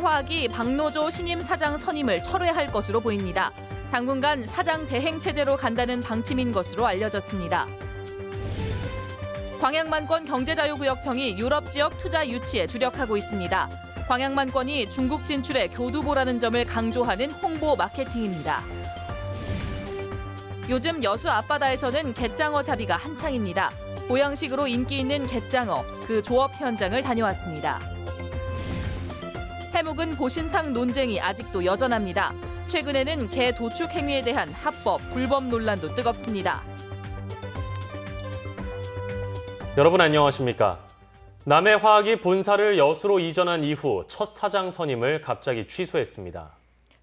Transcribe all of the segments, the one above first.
남해화학이 박노조 신임 사장 선임을 철회할 것으로 보입니다. 당분간 사장 대행 체제로 간다는 방침인 것으로 알려졌습니다. 광양만권 경제자유구역청이 유럽 지역 투자 유치에 주력하고 있습니다. 광양만권이 중국 진출에 교두보라는 점을 강조하는 홍보 마케팅입니다. 요즘 여수 앞바다에서는 갯장어 잡이가 한창입니다. 보양식으로 인기 있는 갯장어, 그 조업 현장을 다녀왔습니다. 해묵은 보신탕 논쟁이 아직도 여전합니다. 최근에는 개 도축 행위에 대한 합법, 불법 논란도 뜨겁습니다. 여러분 안녕하십니까? 남해화학이 본사를 여수로 이전한 이후 첫 사장 선임을 갑자기 취소했습니다.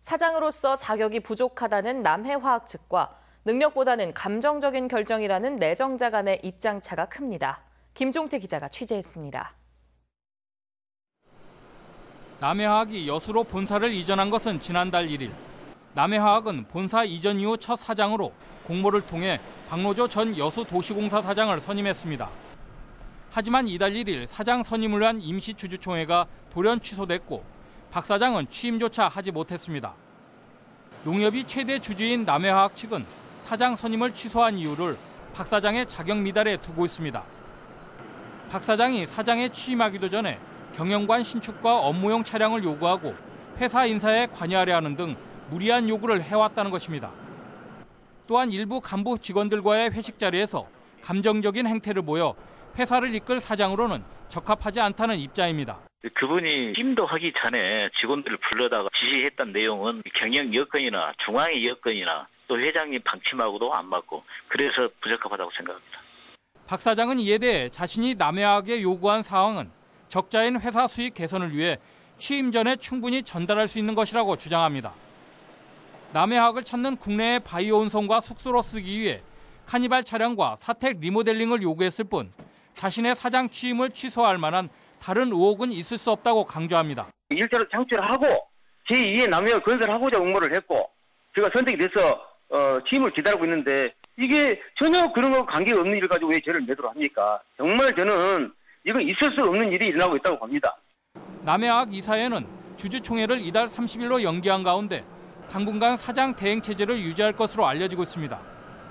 사장으로서 자격이 부족하다는 남해화학 측과 능력보다는 감정적인 결정이라는 내정자 간의 입장차가 큽니다. 김종태 기자가 취재했습니다. 남해화학이 여수로 본사를 이전한 것은 지난달 1일. 남해화학은 본사 이전 이후 첫 사장으로 공모를 통해 박노조 전 여수도시공사 사장을 선임했습니다. 하지만 이달 1일 사장 선임을 위한 임시주주총회가 돌연 취소됐고 박 사장은 취임조차 하지 못했습니다. 농협이 최대 주주인 남해화학 측은 사장 선임을 취소한 이유를 박 사장의 자격 미달에 두고 있습니다. 박 사장이 사장에 취임하기도 전에 경영관 신축과 업무용 차량을 요구하고 회사 인사에 관여하려 하는 등 무리한 요구를 해왔다는 것입니다. 또한 일부 간부 직원들과의 회식 자리에서 감정적인 행태를 보여 회사를 이끌 사장으로는 적합하지 않다는 입장입니다. 그분이 취임도 하기 전에 직원들을 불러다가 지시했던 내용은 경영 여건이나 중앙의 여건이나 또 회장님 방침하고도 안 맞고 그래서 부적합하다고 생각합니다. 박 사장은 이에 대해 자신이 남해화학에 요구한 사항은 적자인 회사 수익 개선을 위해 취임 전에 충분히 전달할 수 있는 것이라고 주장합니다. 남해화학을 찾는 국내의 바이오 운송과 숙소로 쓰기 위해 카니발 차량과 사택 리모델링을 요구했을 뿐 자신의 사장 취임을 취소할 만한 다른 의혹은 있을 수 없다고 강조합니다. 일자로 창출하고 제2의 남해화 건설하고자 응모를 했고 제가 선택이 돼서 취임을 기다리고 있는데 이게 전혀 그런 거 관계가 없는 일을 가지고 왜 죄를 내도록 합니까? 정말 저는 이건 있을 수 없는 일이 일어나고 있다고 봅니다. 남해화학 이사회는 주주총회를 이달 30일로 연기한 가운데 당분간 사장 대행 체제를 유지할 것으로 알려지고 있습니다.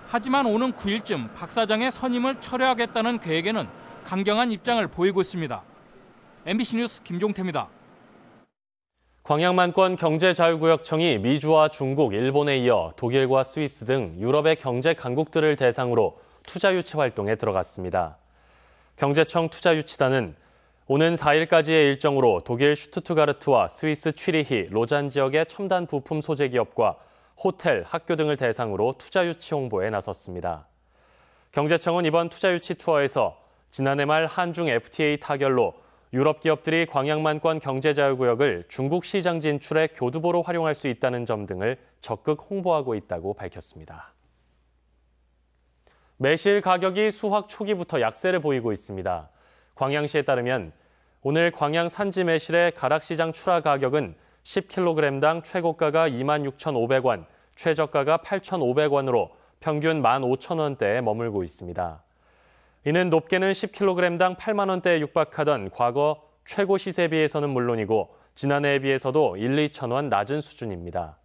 하지만 오는 9일쯤 박 사장의 선임을 철회하겠다는 계획에는 강경한 입장을 보이고 있습니다. MBC 뉴스 김종태입니다. 광양만권 경제자유구역청이 미주와 중국, 일본에 이어 독일과 스위스 등 유럽의 경제 강국들을 대상으로 투자 유치 활동에 들어갔습니다. 경제청 투자유치단은 오는 4일까지의 일정으로 독일 슈투트가르트와 스위스 취리히, 로잔 지역의 첨단 부품 소재 기업과 호텔, 학교 등을 대상으로 투자 유치 홍보에 나섰습니다. 경제청은 이번 투자 유치 투어에서 지난해 말 한중 FTA 타결로 유럽 기업들이 광양만권 경제자유구역을 중국 시장 진출의 교두보로 활용할 수 있다는 점 등을 적극 홍보하고 있다고 밝혔습니다. 매실 가격이 수확 초기부터 약세를 보이고 있습니다. 광양시에 따르면 오늘 광양 산지 매실의 가락시장 출하 가격은 10kg당 최고가가 26,500원, 최저가가 8,500원으로 평균 15,000원대에 머물고 있습니다. 이는 높게는 10kg당 8만 원대에 육박하던 과거 최고 시세에 비해서는 물론이고 지난해에 비해서도 1, 2천 원 낮은 수준입니다.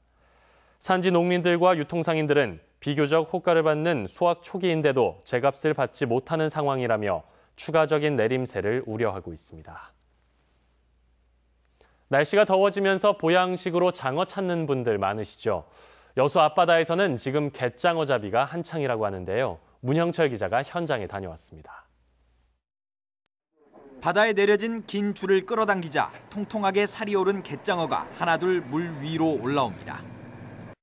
산지 농민들과 유통상인들은 비교적 호가를 받는 수확 초기인데도 제값을 받지 못하는 상황이라며 추가적인 내림세를 우려하고 있습니다. 날씨가 더워지면서 보양식으로 장어 찾는 분들 많으시죠? 여수 앞바다에서는 지금 갯장어 잡이가 한창이라고 하는데요. 문형철 기자가 현장에 다녀왔습니다. 바다에 내려진 긴 줄을 끌어당기자 통통하게 살이 오른 갯장어가 하나둘 물 위로 올라옵니다.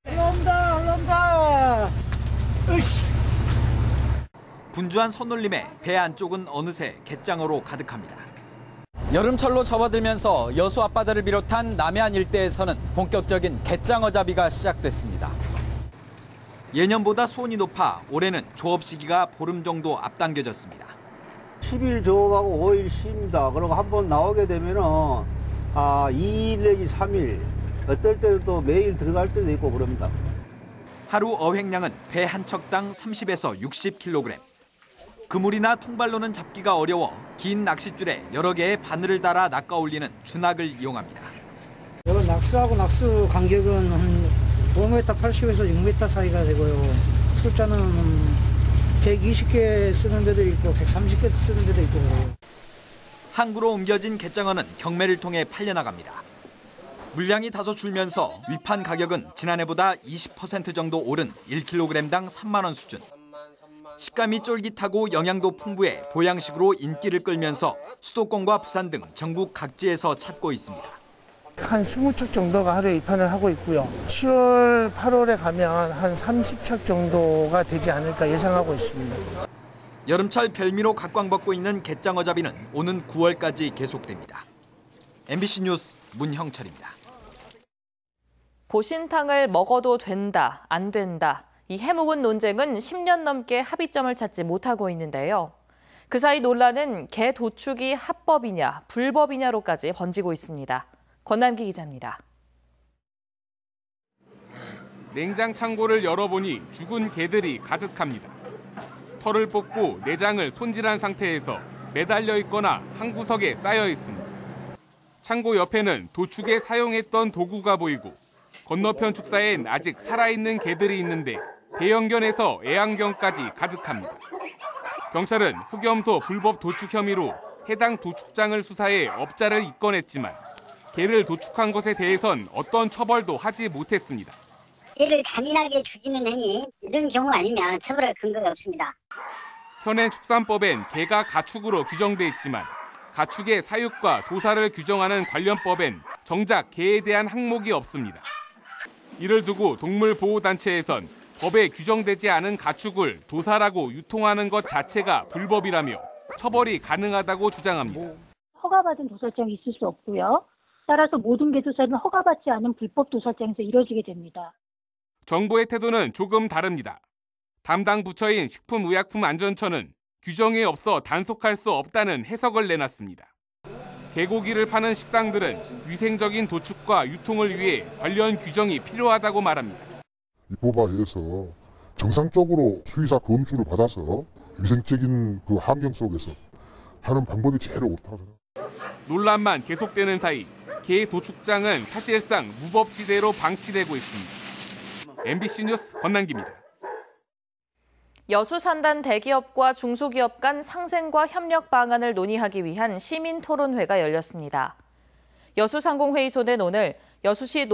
올라온다. 분주한 손놀림에 배 안쪽은 어느새 갯장어로 가득합니다. 여름철로 접어들면서 여수 앞바다를 비롯한 남해안 일대에서는 본격적인 갯장어 잡이가 시작됐습니다. 예년보다 수온이 높아 올해는 조업 시기가 보름 정도 앞당겨졌습니다. 10일 조업하고 5일 쉽니다. 그리고 한번 나오게 되면은 2일 내지 3일, 어떨 때는 또 매일 들어갈 때도 있고 그럽니다. 하루 어획량은 배 한 척당 30에서 60kg. 그물이나 통발로는 잡기가 어려워 긴 낚싯줄에 여러 개의 바늘을 달아 낚아올리는 주낙을 이용합니다. 낙수하고 낙수 간격은 한 5m 80에서 6m 사이가 되고요. 숫자는 120개 쓰는 데도 있고 130개 쓰는 데도 있고 그래요. 항구로 옮겨진 갯장어는 경매를 통해 팔려나갑니다. 물량이 다소 줄면서 위판 가격은 지난해보다 20% 정도 오른 1kg당 3만 원 수준. 식감이 쫄깃하고 영양도 풍부해 보양식으로 인기를 끌면서 수도권과 부산 등 전국 각지에서 찾고 있습니다. 한 20척 정도가 하루에 입판을 하고 있고요. 7월, 8월에 가면 한 30척 정도가 되지 않을까 예상하고 있습니다. 여름철 별미로 각광받고 있는 갯장어잡이는 오는 9월까지 계속됩니다. MBC 뉴스 문형철입니다. 보신탕을 먹어도 된다, 안 된다. 이 해묵은 논쟁은 10년 넘게 합의점을 찾지 못하고 있는데요. 그 사이 논란은 게 도축이 합법이냐, 불법이냐로까지 번지고 있습니다. 권남기 기자입니다. 냉장 창고를 열어보니 죽은 개들이 가득합니다. 털을 뽑고 내장을 손질한 상태에서 매달려 있거나 한 구석에 쌓여 있습니다. 창고 옆에는 도축에 사용했던 도구가 보이고 건너편 축사엔 아직 살아있는 개들이 있는데 대형견에서 애완견까지 가득합니다. 경찰은 흑염소 불법 도축 혐의로 해당 도축장을 수사해 업자를 입건했지만 개를 도축한 것에 대해선 어떤 처벌도 하지 못했습니다. 개를 잔인하게 죽이는 행위, 이런 경우 아니면 처벌할 근거가 없습니다. 현행 축산법엔 개가 가축으로 규정돼 있지만 가축의 사육과 도살을 규정하는 관련법엔 정작 개에 대한 항목이 없습니다. 이를 두고 동물보호단체에선 법에 규정되지 않은 가축을 도살하고 유통하는 것 자체가 불법이라며 처벌이 가능하다고 주장합니다. 허가받은 도살장이 있을 수 없고요. 따라서 모든 개도살은 허가받지 않은 불법 도살장에서 이루어지게 됩니다. 정부의 태도는 조금 다릅니다. 담당 부처인 식품의약품안전처는 규정에 없어 단속할 수 없다는 해석을 내놨습니다. 개고기를 파는 식당들은 위생적인 도축과 유통을 위해 관련 규정이 필요하다고 말합니다. 이 법에 의해서 정상적으로 수의사 검수를 받아서 위생적인 그 환경 속에서 하는 방법이 제일 옳다고 생각합니다. 논란만 계속되는 사이 개 도축장은 사실상 무법지대로 방치되고 있습니다. MBC 뉴스 권남기입니다. 여수산단 대기업과 중소기업 간 상생과 협력 방안을 논의하기 위한 시민토론회가 열렸습니다. 여수상공회의소는 오늘 여수시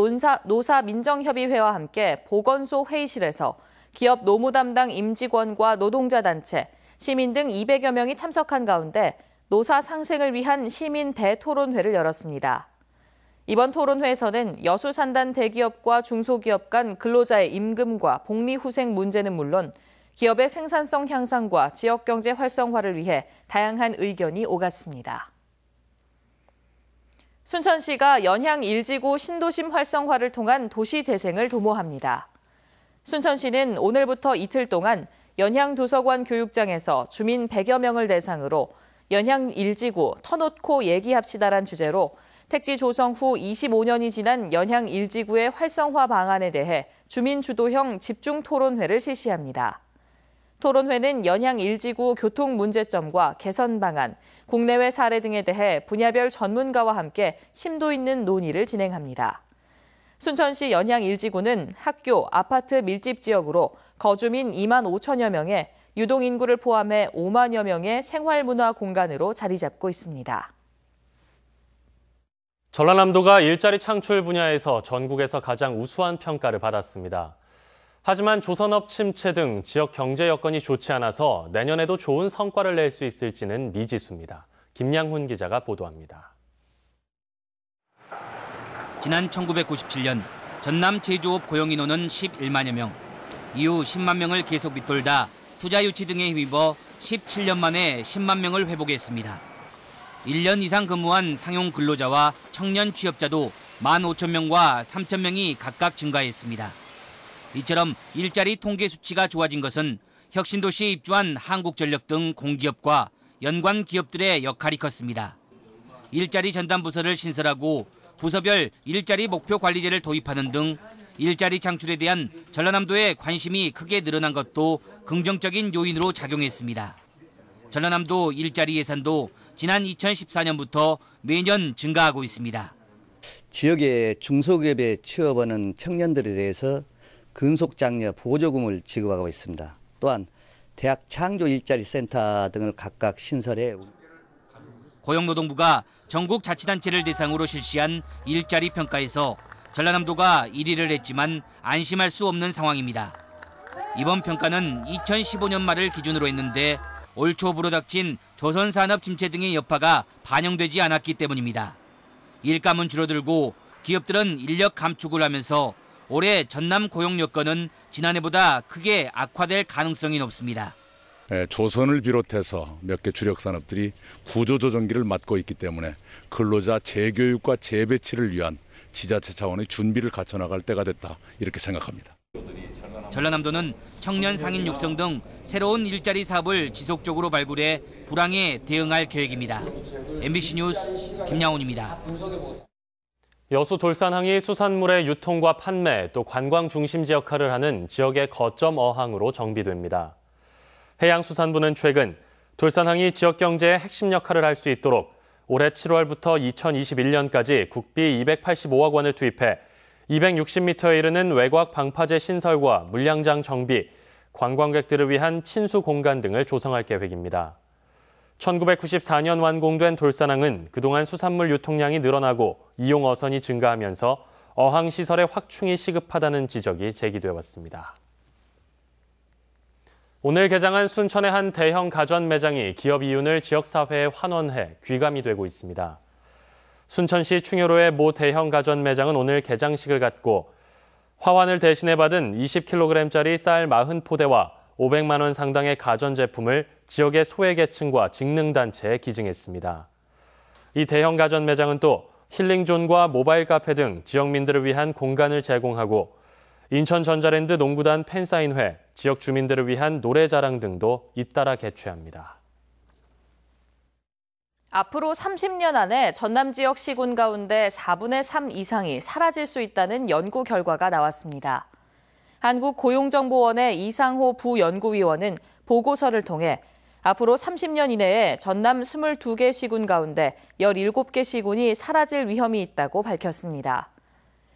노사민정협의회와 함께 보건소 회의실에서 기업 노무 담당 임직원과 노동자 단체, 시민 등 200여 명이 참석한 가운데 노사 상생을 위한 시민 대토론회를 열었습니다. 이번 토론회에서는 여수산단 대기업과 중소기업 간 근로자의 임금과 복리후생 문제는 물론 기업의 생산성 향상과 지역경제 활성화를 위해 다양한 의견이 오갔습니다. 순천시가 연향 1지구 신도심 활성화를 통한 도시 재생을 도모합니다. 순천시는 오늘부터 이틀 동안 연향 도서관 교육장에서 주민 100여 명을 대상으로 연향 1지구 터놓고 얘기합시다란 주제로 택지 조성 후 25년이 지난 연향 1지구의 활성화 방안에 대해 주민 주도형 집중 토론회를 실시합니다. 토론회는 연향 1지구 교통 문제점과 개선 방안, 국내외 사례 등에 대해 분야별 전문가와 함께 심도 있는 논의를 진행합니다. 순천시 연향 1지구는 학교, 아파트 밀집 지역으로 거주민 2만 5천여 명에 유동인구를 포함해 5만여 명의 생활문화 공간으로 자리 잡고 있습니다. 전라남도가 일자리 창출 분야에서 전국에서 가장 우수한 평가를 받았습니다. 하지만 조선업 침체 등 지역 경제 여건이 좋지 않아서 내년에도 좋은 성과를 낼 수 있을지는 미지수입니다. 김양훈 기자가 보도합니다. 지난 1997년 전남 제조업 고용인원은 11만여 명. 이후 10만 명을 계속 밑돌다 투자 유치 등에 힘입어 17년 만에 10만 명을 회복했습니다. 1년 이상 근무한 상용 근로자와 청년 취업자도 15,000명과 3,000명이 각각 증가했습니다. 이처럼 일자리 통계 수치가 좋아진 것은 혁신도시에 입주한 한국전력 등 공기업과 연관 기업들의 역할이 컸습니다. 일자리 전담 부서를 신설하고 부서별 일자리 목표 관리제를 도입하는 등 일자리 창출에 대한 전라남도의 관심이 크게 늘어난 것도 긍정적인 요인으로 작용했습니다. 전라남도 일자리 예산도 지난 2014년부터 매년 증가하고 있습니다. 지역의 중소기업에 취업하는 청년들에 대해서 근속장려 보조금을 지급하고 있습니다. 또한 대학 창조 일자리 센터 등을 각각 신설해 고용노동부가 전국 자치단체를 대상으로 실시한 일자리 평가에서 전라남도가 1위를 했지만 안심할 수 없는 상황입니다. 이번 평가는 2015년 말을 기준으로 했는데 올 초 불어닥친 조선산업 침체 등의 여파가 반영되지 않았기 때문입니다. 일감은 줄어들고 기업들은 인력 감축을 하면서 올해 전남 고용 여건은 지난해보다 크게 악화될 가능성이 높습니다. 조선을 비롯해서 몇 개 주력 산업들이 구조조정기를 맞고 있기 때문에 근로자 재교육과 재배치를 위한 지자체 차원의 준비를 갖춰나갈 때가 됐다, 이렇게 생각합니다. 전라남도는 청년 상인 육성 등 새로운 일자리 사업을 지속적으로 발굴해 불황에 대응할 계획입니다. MBC 뉴스 김양훈입니다. 여수 돌산항이 수산물의 유통과 판매, 또 관광 중심지 역할을 하는 지역의 거점 어항으로 정비됩니다. 해양수산부는 최근 돌산항이 지역 경제의 핵심 역할을 할 수 있도록 올해 7월부터 2021년까지 국비 285억 원을 투입해 260m에 이르는 외곽 방파제 신설과 물량장 정비, 관광객들을 위한 친수 공간 등을 조성할 계획입니다. 1994년 완공된 돌산항은 그동안 수산물 유통량이 늘어나고 이용 어선이 증가하면서 어항 시설의 확충이 시급하다는 지적이 제기돼 왔습니다. 오늘 개장한 순천의 한 대형 가전 매장이 기업 이윤을 지역사회에 환원해 귀감이 되고 있습니다. 순천시 충효로의 모 대형 가전 매장은 오늘 개장식을 갖고 화환을 대신해 받은 20kg짜리 쌀 40포대와 500만 원 상당의 가전제품을 지역의 소외계층과 직능단체에 기증했습니다. 이 대형 가전 매장은 또 힐링존과 모바일 카페 등 지역민들을 위한 공간을 제공하고 인천전자랜드 농구단 팬사인회, 지역 주민들을 위한 노래자랑 등도 잇따라 개최합니다. 앞으로 30년 안에 전남 지역 시군 가운데 4분의 3 이상이 사라질 수 있다는 연구 결과가 나왔습니다. 한국고용정보원의 이상호 부연구위원은 보고서를 통해 앞으로 30년 이내에 전남 22개 시군 가운데 17개 시군이 사라질 위험이 있다고 밝혔습니다.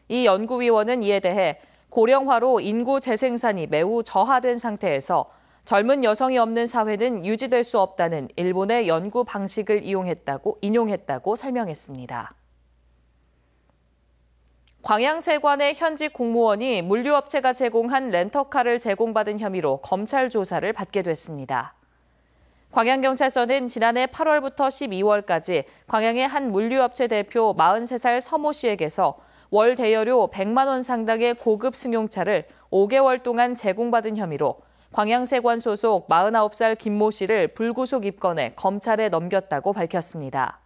이 연구위원은 이에 대해 고령화로 인구 재생산이 매우 저하된 상태에서 젊은 여성이 없는 사회는 유지될 수 없다는 일본의 연구 방식을 인용했다고 설명했습니다. 광양세관의 현직 공무원이 물류업체가 제공한 렌터카를 제공받은 혐의로 검찰 조사를 받게 됐습니다. 광양경찰서는 지난해 8월부터 12월까지 광양의 한 물류업체 대표 43살 서모 씨에게서 월 대여료 100만 원 상당의 고급 승용차를 5개월 동안 제공받은 혐의로 광양세관 소속 49살 김모 씨를 불구속 입건해 검찰에 넘겼다고 밝혔습니다.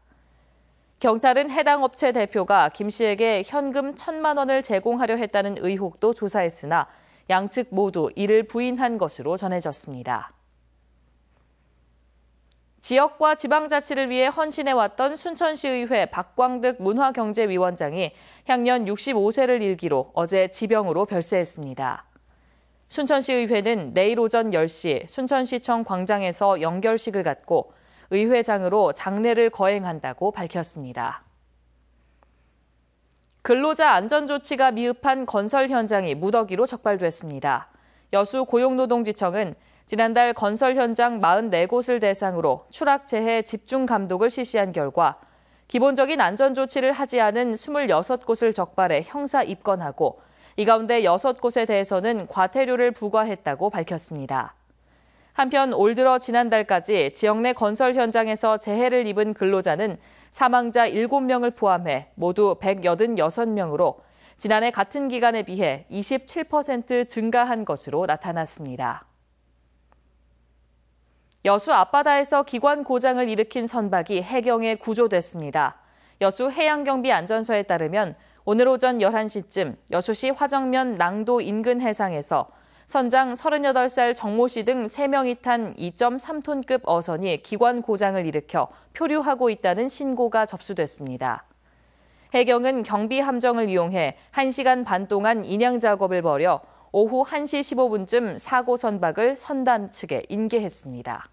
경찰은 해당 업체 대표가 김 씨에게 현금 1,000만 원을 제공하려 했다는 의혹도 조사했으나 양측 모두 이를 부인한 것으로 전해졌습니다. 지역과 지방자치를 위해 헌신해왔던 순천시의회 박광득 문화경제위원장이 향년 65세를 일기로 어제 지병으로 별세했습니다. 순천시의회는 내일 오전 10시 순천시청 광장에서 영결식을 갖고 의회장으로 장례를 거행한다고 밝혔습니다. 근로자 안전조치가 미흡한 건설 현장이 무더기로 적발됐습니다. 여수 고용노동지청은 지난달 건설 현장 44곳을 대상으로 추락재해 집중 감독을 실시한 결과 기본적인 안전조치를 하지 않은 26곳을 적발해 형사 입건하고 이 가운데 6곳에 대해서는 과태료를 부과했다고 밝혔습니다. 한편 올 들어 지난달까지 지역 내 건설 현장에서 재해를 입은 근로자는 사망자 7명을 포함해 모두 186명으로 지난해 같은 기간에 비해 27% 증가한 것으로 나타났습니다. 여수 앞바다에서 기관 고장을 일으킨 선박이 해경에 구조됐습니다. 여수 해양경비안전서에 따르면 오늘 오전 11시쯤 여수시 화정면 낭도 인근 해상에서 선장 38살 정모 씨 등 3명이 탄 2.3톤급 어선이 기관 고장을 일으켜 표류하고 있다는 신고가 접수됐습니다. 해경은 경비 함정을 이용해 1시간 반 동안 인양 작업을 벌여 오후 1시 15분쯤 사고 선박을 선단 측에 인계했습니다.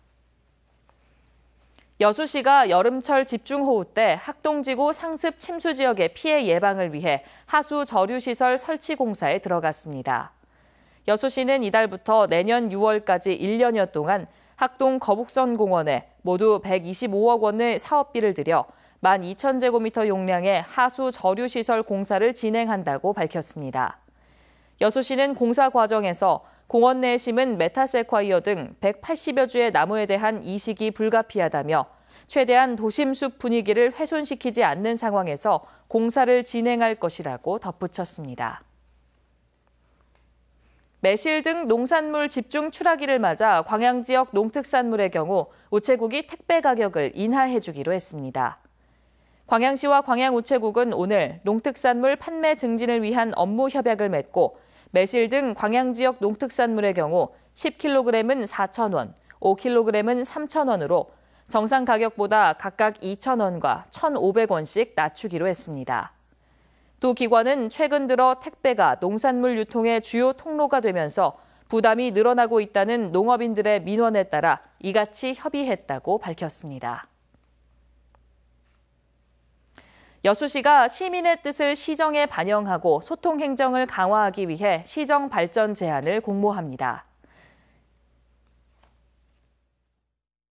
여수시가 여름철 집중호우 때 학동지구 상습 침수 지역의 피해 예방을 위해 하수 저류시설 설치 공사에 들어갔습니다. 여수시는 이달부터 내년 6월까지 1년여 동안 학동 거북선 공원에 모두 125억 원의 사업비를 들여 12,000제곱미터 용량의 하수 저류시설 공사를 진행한다고 밝혔습니다. 여수시는 공사 과정에서 공원 내에 심은 메타세콰이어 등 180여 주의 나무에 대한 이식이 불가피하다며 최대한 도심숲 분위기를 훼손시키지 않는 상황에서 공사를 진행할 것이라고 덧붙였습니다. 매실 등 농산물 집중 추락기를 맞아 광양 지역 농특산물의 경우 우체국이 택배 가격을 인하해 주기로 했습니다. 광양시와 광양우체국은 오늘 농특산물 판매 증진을 위한 업무 협약을 맺고 매실 등 광양 지역 농특산물의 경우 10kg은 4,000원, 5kg은 3,000원으로 정상 가격보다 각각 2,000원과 1,500원씩 낮추기로 했습니다. 두 기관은 최근 들어 택배가 농산물 유통의 주요 통로가 되면서 부담이 늘어나고 있다는 농업인들의 민원에 따라 이같이 협의했다고 밝혔습니다. 여수시가 시민의 뜻을 시정에 반영하고 소통 행정을 강화하기 위해 시정 발전 제안을 공모합니다.